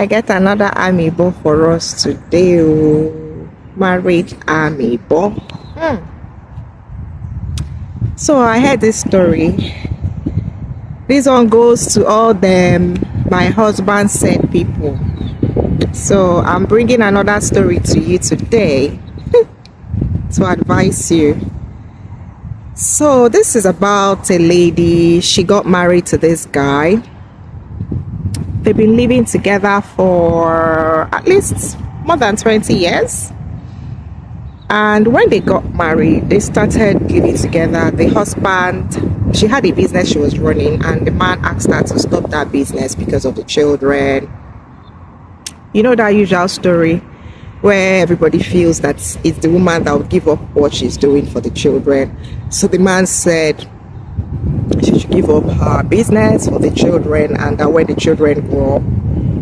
I get another amiibo for us today. Oh, married amiibo. So I heard this story. This one goes to all them my husband said people. So I'm bringing another story to you today to advise you. So this is about a lady. She got married to this guy. They've been living together for at least more than 20 years. And when they got married, they started living together. The husband, she had a business she was running, and the man asked her to stop that business because of the children. You know that usual story where everybody feels that it's the woman that will give up what she's doing for the children. So the man said she should give up her business for the children, and that when the children grow up,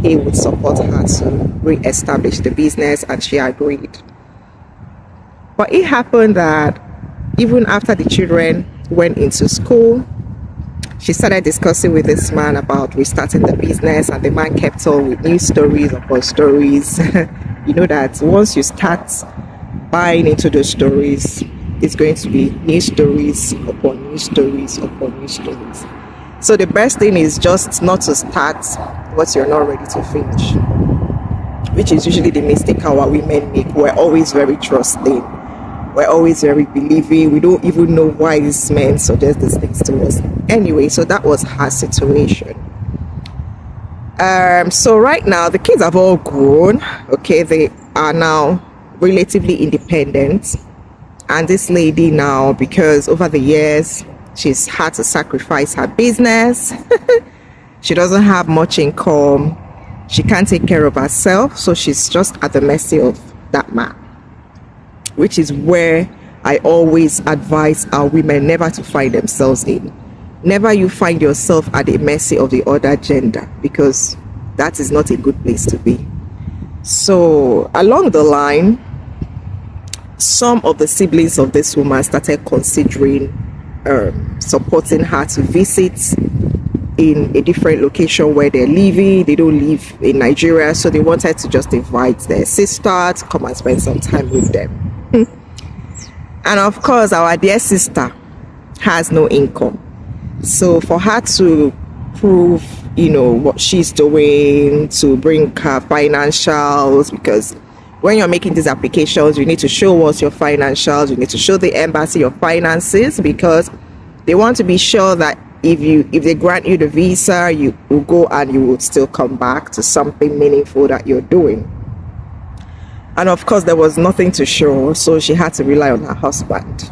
he would support her to re-establish the business, and she agreed. But it happened that even after the children went into school, she started discussing with this man about restarting the business, and the man kept on with new stories upon stories. You know that once you start buying into those stories, it's going to be new stories upon new stories upon new stories. So the best thing is just not to start what you're not ready to finish, which is usually the mistake our women make. We're always very trusting. We're always very believing. We don't even know why this man suggests these things to us. Anyway, so that was her situation. So right now, the kids have all grown. Okay, they are now relatively independent. And this lady now, because over the years, she's had to sacrifice her business. She doesn't have much income. She can't take care of herself. So she's just at the mercy of that man. Which is where I always advise our women never to find themselves in. Never you find yourself at the mercy of the other gender, because that is not a good place to be. So along the line, some of the siblings of this woman started considering supporting her to visit in a different location where they're living. They don't live in Nigeria, so they wanted to just invite their sister to come and spend some time with them. And of course, our dear sister has no income. So for her to prove, you know, what she's doing, to bring her financials, because when you're making these applications, you need to show us your financials. You need to show the embassy your finances, because they want to be sure that if they grant you the visa, you will go and you will still come back to something meaningful that you're doing. And of course, there was nothing to show, so she had to rely on her husband.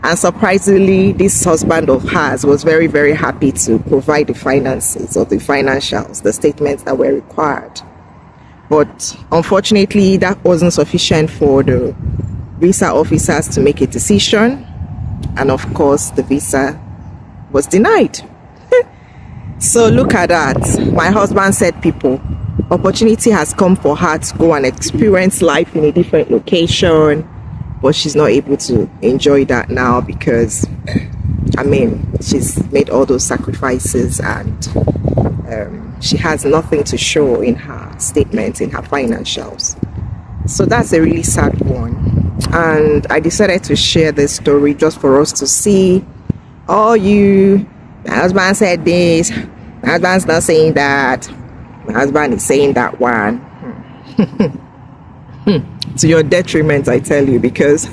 And surprisingly, this husband of hers was very, very happy to provide the finances or the financials, the statements that were required. But unfortunately, that wasn't sufficient for the visa officers to make a decision. And of course, the visa was denied. So look at that. My husband said, people, opportunity has come for her to go and experience life in a different location, but she's not able to enjoy that now because, I mean, she's made all those sacrifices, and she has nothing to show in her statements, in her financials. So that's a really sad one. And I decided to share this story just for us to see. Oh, my husband said this, my husband's not saying that, my husband is saying that one. To your detriment, I tell you, because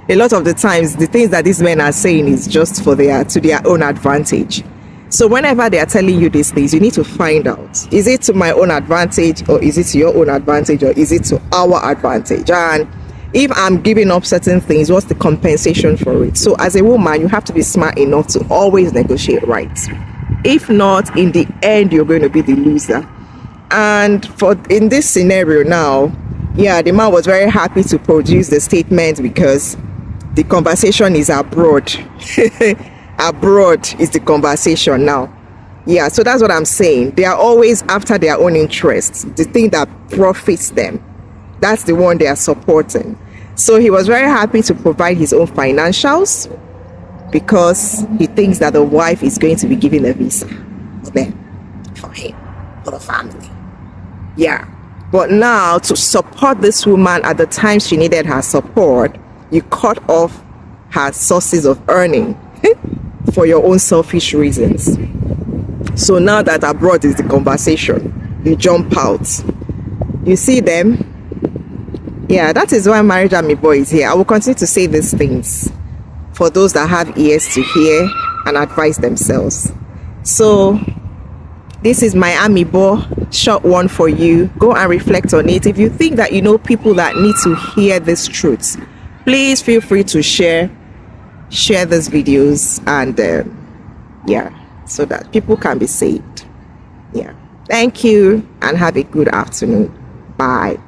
a lot of the times the things that these men are saying is just to their own advantage. So whenever they are telling you these things, you need to find out, is it to my own advantage, or is it to your own advantage, or is it to our advantage? And if I'm giving up certain things, what's the compensation for it? So as a woman, you have to be smart enough to always negotiate right. If not, in the end, you're going to be the loser. And in this scenario now, yeah, the man was very happy to produce the statement because the conversation is abroad. Abroad is the conversation now. Yeah, so that's what I'm saying. They are always after their own interests, the thing that profits them. That's the one they are supporting. So he was very happy to provide his own financials because he thinks that the wife is going to be giving a visa for them, for him, for the family. Yeah. But now, to support this woman at the time she needed her support, you cut off her sources of earning for your own selfish reasons. So now that abroad is the conversation, you jump out. You see them? Yeah, that is why Marriage Army Boy is here. I will continue to say these things for those that have ears to hear and advise themselves. So this is my Army Boy, short one for you. Go and reflect on it. If you think that you know people that need to hear this truth, please feel free to share these videos, and yeah, so that people can be saved. Yeah, thank you and have a good afternoon. Bye.